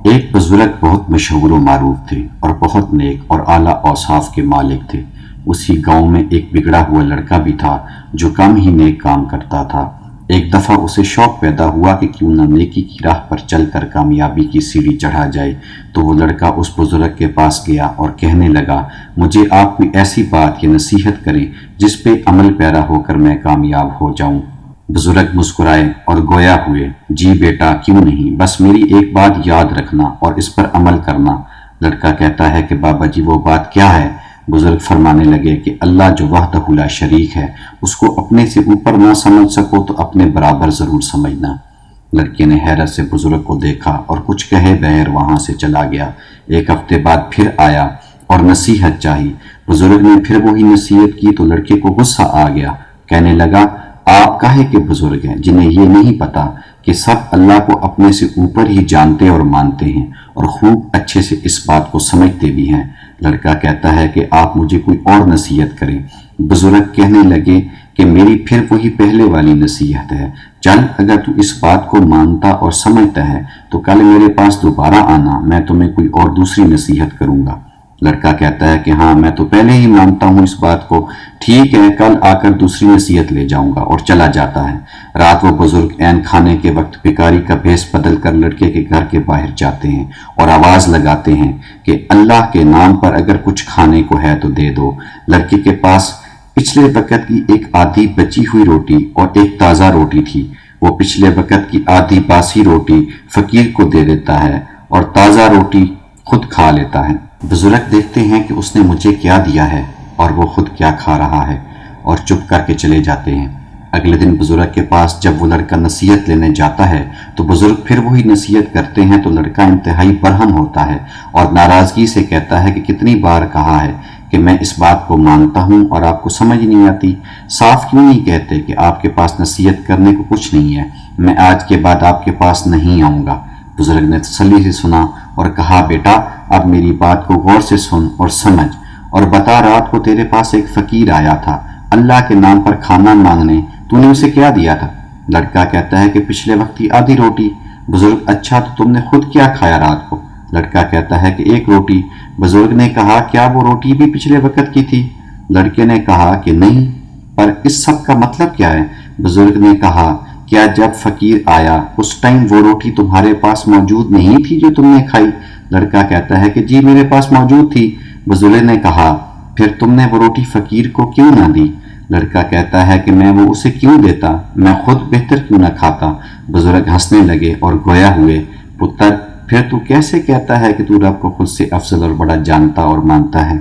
ایک بزرگ بہت مشہور و معروف تھے اور بہت نیک اور اعلیٰ اوصاف کے مالک تھے۔ اسی گاؤں میں ایک بگڑا ہوا لڑکا بھی تھا جو کم ہی نیک کام کرتا تھا۔ ایک دفعہ اسے شوق پیدا ہوا کہ کیوں نہ نیکی کی راہ پر چل کر کامیابی کی سیڑھی چڑھا جائے، تو وہ لڑکا اس بزرگ کے پاس گیا اور کہنے لگا، مجھے آپ کوئی ایسی بات یا نصیحت کریں جس پہ عمل پیرا ہو کر میں کامیاب ہو جاؤں۔ بزرگ مسکرائے اور گویا ہوئے، جی بیٹا کیوں نہیں، بس میری ایک بات یاد رکھنا اور اس پر عمل کرنا۔ لڑکا کہتا ہے کہ بابا جی وہ بات کیا ہے؟ بزرگ فرمانے لگے کہ اللہ جو وحدہ لا شریک ہے، اس کو اپنے سے اوپر نہ سمجھ سکو تو اپنے برابر ضرور سمجھنا۔ لڑکے نے حیرت سے بزرگ کو دیکھا اور کچھ کہے بغیر وہاں سے چلا گیا۔ ایک ہفتے بعد پھر آیا اور نصیحت چاہی۔ بزرگ نے پھر وہی نصیحت کی تو لڑکے کو غصہ آ گیا، کہنے لگا، آپ کاہے کے بزرگ ہیں جنہیں یہ نہیں پتا کہ سب اللہ کو اپنے سے اوپر ہی جانتے اور مانتے ہیں اور خوب اچھے سے اس بات کو سمجھتے بھی ہیں۔ لڑکا کہتا ہے کہ آپ مجھے کوئی اور نصیحت کریں۔ بزرگ کہنے لگے کہ میری پھر وہی پہلے والی نصیحت ہے، چل اگر تو اس بات کو مانتا اور سمجھتا ہے تو کل میرے پاس دوبارہ آنا، میں تمہیں کوئی اور دوسری نصیحت کروں گا۔ لڑکا کہتا ہے کہ ہاں میں تو پہلے ہی مانتا ہوں اس بات کو، ٹھیک ہے کل آ کر دوسری نصیحت لے جاؤں گا، اور چلا جاتا ہے۔ رات وہ بزرگ عین کھانے کے وقت بھکاری کا بھیس بدل کر لڑکے کے گھر کے باہر جاتے ہیں اور آواز لگاتے ہیں کہ اللہ کے نام پر اگر کچھ کھانے کو ہے تو دے دو۔ لڑکے کے پاس پچھلے وقت کی ایک آدھی بچی ہوئی روٹی اور ایک تازہ روٹی تھی۔ وہ پچھلے وقت کی آدھی باسی روٹی فقیر کو دے دیتا ہے اور تازہ روٹی خود کھا لیتا ہے۔ بزرگ دیکھتے ہیں کہ اس نے مجھے کیا دیا ہے اور وہ خود کیا کھا رہا ہے، اور چپ کر کے چلے جاتے ہیں۔ اگلے دن بزرگ کے پاس جب وہ لڑکا نصیحت لینے جاتا ہے تو بزرگ پھر وہی نصیحت کرتے ہیں تو لڑکا انتہائی برہم ہوتا ہے اور ناراضگی سے کہتا ہے کہ کتنی بار کہا ہے کہ میں اس بات کو مانتا ہوں اور آپ کو سمجھ نہیں آتی، صاف کیوں نہیں کہتے کہ آپ کے پاس نصیحت کرنے کو کچھ نہیں ہے، میں آج کے بعد آپ کے پاس نہیں آؤں گا۔ بزرگ نے تسلی سے سنا اور کہا، بیٹا اب میری بات کو غور سے سن اور سمجھ اور بتا، رات کو تیرے پاس ایک فقیر آیا تھا اللہ کے نام پر کھانا مانگنے، تو نے اسے کیا دیا تھا؟ لڑکا کہتا ہے کہ پچھلے وقت کی آدھی روٹی۔ بزرگ، اچھا تو تم نے خود کیا کھایا رات کو؟ لڑکا کہتا ہے کہ ایک روٹی۔ بزرگ نے کہا، کیا وہ روٹی بھی پچھلے وقت کی تھی؟ لڑکے نے کہا کہ نہیں، پر اس سب کا مطلب کیا ہے؟ بزرگ نے کہا، کیا جب فقیر آیا اس ٹائم وہ روٹی تمہارے پاس موجود نہیں تھی جو تم نے کھائی؟ لڑکا کہتا ہے کہ جی میرے پاس موجود تھی۔ بزرگ نے کہا، پھر تم نے وہ روٹی فقیر کو کیوں نہ دی؟ لڑکا کہتا ہے کہ میں وہ اسے کیوں دیتا، میں خود بہتر کیوں نہ کھاتا؟ بزرگ ہنسنے لگے اور گویا ہوئے، پتر پھر تو کیسے کہتا ہے کہ تو رب کو خود سے افضل اور بڑا جانتا اور مانتا ہے؟